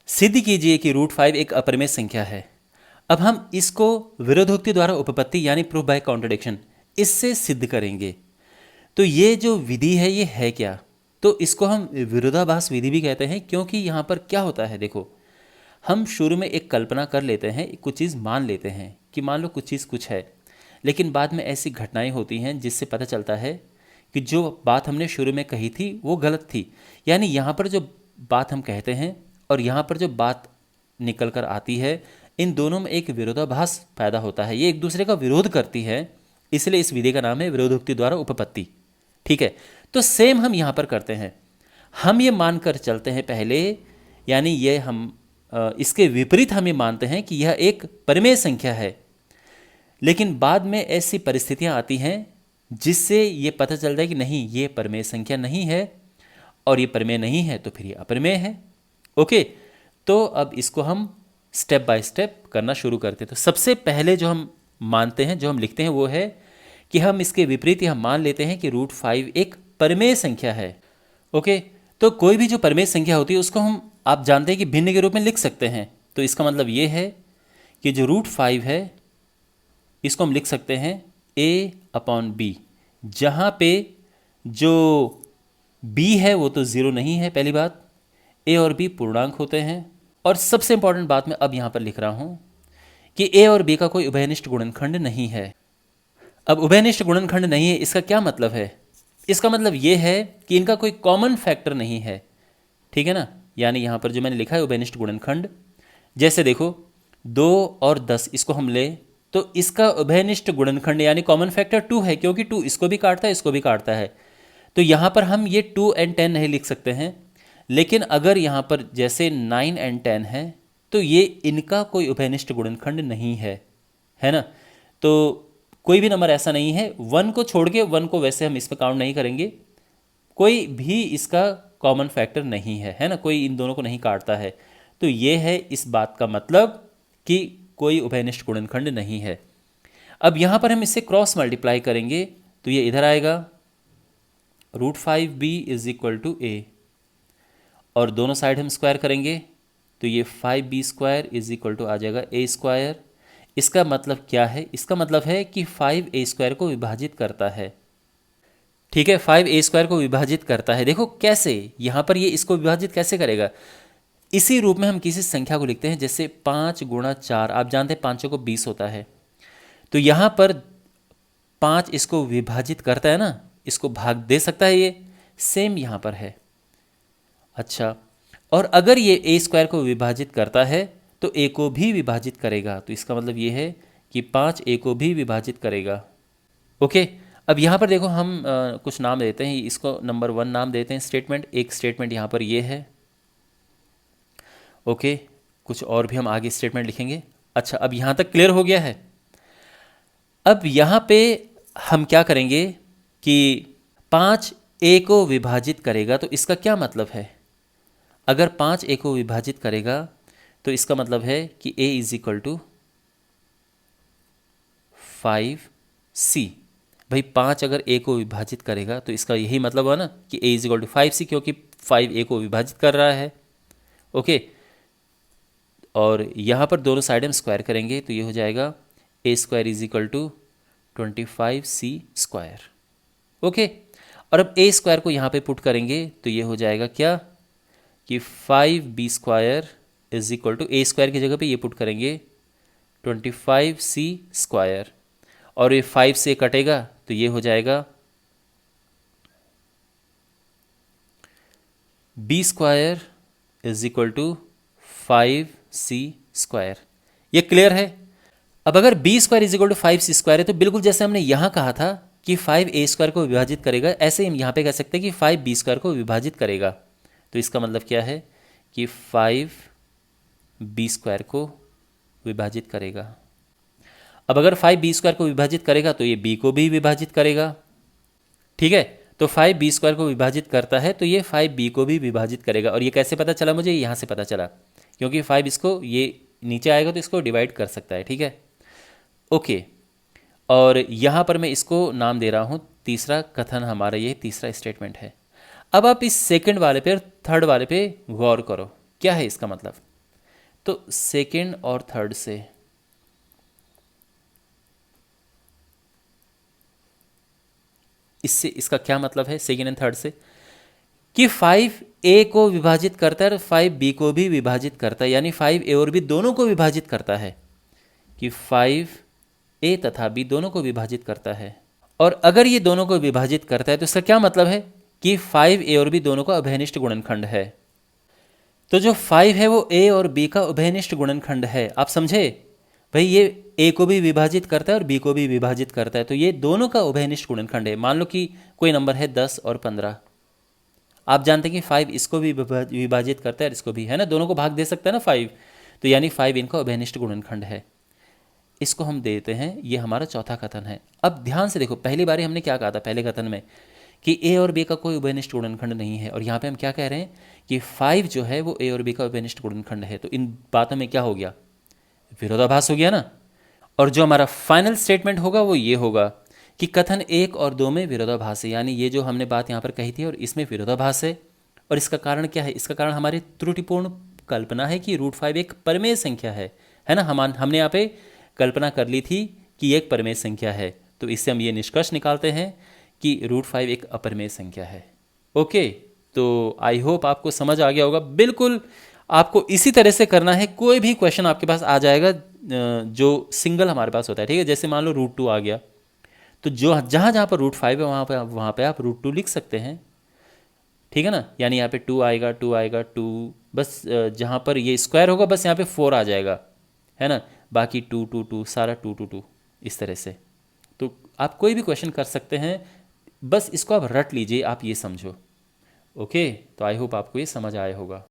सिद्ध कीजिए कि √5 एक अपरिमेय संख्या है। अब हम इसको विरोधोक्ति द्वारा उपपत्ति यानी प्रूफ बाय कॉन्ट्रडिक्शन इससे सिद्ध करेंगे। तो ये जो विधि है ये है क्या? तो इसको हम विरोधाभास विधि भी कहते हैं, क्योंकि यहाँ पर क्या होता है, देखो हम शुरू में एक कल्पना कर लेते हैं, कुछ चीज़ मान लेते हैं कि मान लो कुछ चीज़ कुछ है, लेकिन बाद में ऐसी घटनाएं होती हैं जिससे पता चलता है कि जो बात हमने शुरू में कही थी वो गलत थी। यानी यहाँ पर जो बात हम कहते हैं और यहाँ पर जो बात निकल कर आती है, इन दोनों में एक विरोधाभास पैदा होता है, ये एक दूसरे का विरोध करती है। इसलिए इस विधि का नाम है विरोधोक्ति द्वारा उपपत्ति। ठीक है, तो सेम हम यहाँ पर करते हैं। हम ये मानकर चलते हैं पहले, यानी ये हम इसके विपरीत हम ये मानते हैं कि यह एक परिमेय संख्या है, लेकिन बाद में ऐसी परिस्थितियां आती हैं जिससे ये पता चल जाए कि नहीं, ये परिमेय संख्या नहीं है, और ये परिमेय नहीं है तो फिर ये अपरिमेय है। ओके, तो अब इसको हम स्टेप बाय स्टेप करना शुरू करते हैं। तो सबसे पहले जो हम मानते हैं, जो हम लिखते हैं, वो है कि हम इसके विपरीत हम मान लेते हैं कि √5 एक परिमेय संख्या है। ओके, तो कोई भी जो परिमेय संख्या होती है उसको हम, आप जानते हैं कि भिन्न के रूप में लिख सकते हैं। तो इसका मतलब ये है कि जो √5 है इसको हम लिख सकते हैं a/b, जहाँ पे जो b है वो तो 0 नहीं है, पहली बात। a और b पूर्णांक होते हैं। और सबसे इंपॉर्टेंट बात मैं अब यहाँ पर लिख रहा हूँ कि a और b का कोई उभयनिष्ठ गुणनखंड नहीं है। अब उभयनिष्ठ गुणनखंड नहीं है, इसका क्या मतलब है? इसका मतलब ये है कि इनका कोई कॉमन फैक्टर नहीं है। ठीक है ना, यानी यहाँ पर जो मैंने लिखा है उभयनिष्ठ गुणनखंड, जैसे देखो 2 और 10 इसको हम ले तो इसका उभयनिष्ठ गुणनखंड यानी कॉमन फैक्टर 2 है, क्योंकि 2 इसको भी काटता है इसको भी काटता है। तो यहाँ पर हम ये 2 और 10 नहीं लिख सकते हैं, लेकिन अगर यहाँ पर जैसे 9 और 10 है तो ये इनका कोई उभयनिष्ठ गुणनखंड नहीं है ना। तो कोई भी नंबर ऐसा नहीं है, 1 को छोड़ के, 1 को वैसे हम इसमें काउंट नहीं करेंगे, कोई भी इसका कॉमन फैक्टर नहीं है ना, कोई इन दोनों को नहीं काटता है। तो ये है इस बात का मतलब कि कोई उभयनिष्ठ गुणनखंड नहीं है। अब यहाँ पर हम इससे क्रॉस मल्टीप्लाई करेंगे तो ये इधर आएगा, √5b = a, और दोनों साइड हम स्क्वायर करेंगे तो ये 5b² आ जाएगा a²। इसका मतलब क्या है? इसका मतलब है कि 5a² को विभाजित करता है। ठीक है, 5a² को विभाजित करता है। देखो कैसे, यहाँ पर ये इसको विभाजित कैसे करेगा? इसी रूप में हम किसी संख्या को लिखते हैं, जैसे 5 × 4, आप जानते हैं 5 को 20 होता है। तो यहाँ पर 5 इसको विभाजित करता है ना, इसको भाग दे सकता है, ये सेम यहाँ पर है। अच्छा, और अगर ये a² को विभाजित करता है तो a को भी विभाजित करेगा। तो इसका मतलब ये है कि 5 a को भी विभाजित करेगा। ओके, अब यहाँ पर देखो हम कुछ नाम देते हैं, इसको नंबर 1 नाम देते हैं स्टेटमेंट। एक स्टेटमेंट यहाँ पर ये है। ओके, कुछ और भी हम आगे स्टेटमेंट लिखेंगे। अच्छा, अब यहाँ तक क्लियर हो गया है। अब यहाँ पे हम क्या करेंगे कि 5 a को विभाजित करेगा, तो इसका क्या मतलब है? अगर 5 a को विभाजित करेगा तो इसका मतलब है कि a = 5c। भाई 5 अगर a को विभाजित करेगा तो इसका यही मतलब हुआ ना कि a = 5c, क्योंकि 5 a को विभाजित कर रहा है। ओके, और यहाँ पर दोनों साइड हम स्क्वायर करेंगे तो ये हो जाएगा a² = 25c²। ओके, और अब a² को यहाँ पे पुट करेंगे तो ये हो जाएगा क्या कि 5b² a² की जगह पे ये पुट करेंगे 25c², और ये 5 से कटेगा तो ये हो जाएगा b² = 5c²। ये क्लियर है? अब अगर b² = 5c² है तो बिल्कुल जैसे हमने यहाँ कहा था कि 5a² को विभाजित करेगा, ऐसे हम यहाँ पे कह सकते हैं कि 5b² को विभाजित करेगा। तो इसका मतलब क्या है कि 5b² को विभाजित करेगा। अब अगर 5b² को विभाजित करेगा तो ये b को भी विभाजित करेगा। ठीक है, तो 5b² को विभाजित करता है तो ये 5b को भी विभाजित करेगा। और ये कैसे पता चला मुझे? यहाँ से पता चला, क्योंकि 5 इसको, ये नीचे आएगा तो इसको डिवाइड कर सकता है। ठीक है, ओके, और यहाँ पर मैं इसको नाम दे रहा हूँ तीसरा कथन, हमारा ये तीसरा स्टेटमेंट है। अब आप इस सेकंड वाले पे और थर्ड वाले पे गौर करो, क्या है इसका मतलब? तो सेकेंड और थर्ड से, इससे इसका क्या मतलब है सेकेंड एंड थर्ड से, कि 5a को विभाजित करता है और 5b को भी विभाजित करता है, यानी 5a और b दोनों को विभाजित करता है, कि 5a तथा b दोनों को विभाजित करता है। और अगर ये दोनों को विभाजित करता है तो इसका क्या मतलब है कि 5a और b दोनों का अभयनिष्ठ गुणनखंड है। तो जो 5 है वो a और b का उभयनिष्ठ गुणनखंड है। आप समझे भाई, ये a को भी विभाजित करता है और b को भी विभाजित करता है, तो ये दोनों का उभयनिष्ठ गुणनखंड है। मान लो कि कोई नंबर है 10 और 15, आप जानते हैं कि 5 इसको भी विभाजित करता है और इसको भी, है ना, दोनों को भाग दे सकता है ना 5, तो यानी 5 इनका उभयनिष्ठ गुणनखंड है। इसको हम देते हैं, ये हमारा चौथा कथन है। अब ध्यान से देखो, पहली बारी हमने क्या कहा था पहले कथन में कि a और b का कोई उभयनिष्ठ गुणनखंड नहीं है, और यहाँ पे हम क्या कह रहे हैं कि 5 जो है वो a और b का उभयनिष्ठ गुणनखंड है। तो इन बातों में क्या हो गया, विरोधाभास हो गया ना। और जो हमारा फाइनल स्टेटमेंट होगा वो ये होगा कि कथन 1 और 2 में विरोधाभास है, यानी ये जो हमने बात यहाँ पर कही थी और इसमें विरोधाभास है। और इसका कारण क्या है, इसका कारण हमारी त्रुटिपूर्ण कल्पना है कि √5 एक परमेय संख्या है ना। हमने यहाँ पे कल्पना कर ली थी कि एक परमेय संख्या है, तो इससे हम ये निष्कर्ष निकालते हैं कि √5 एक अपरमेय संख्या है। ओके, तो आई होप आपको समझ आ गया होगा। बिल्कुल आपको इसी तरह से करना है, कोई भी क्वेश्चन आपके पास आ जाएगा जो सिंगल हमारे पास होता है, ठीक है। जैसे मान लो √2 आ गया, तो जो जहाँ जहाँ पर √5 है वहाँ पे आप √2 लिख सकते हैं, ठीक है ना। यानी यहाँ पे 2 आएगा, 2 आएगा, 2, बस जहाँ पर ये स्क्वायर होगा बस यहाँ पे 4 आ जाएगा, है ना। बाकी 2 2 2 सारा 2 2 2 इस तरह से। तो आप कोई भी क्वेश्चन कर सकते हैं, बस इसको आप रट लीजिए, आप ये समझो। ओके, तो आई होप आपको ये समझ आया होगा।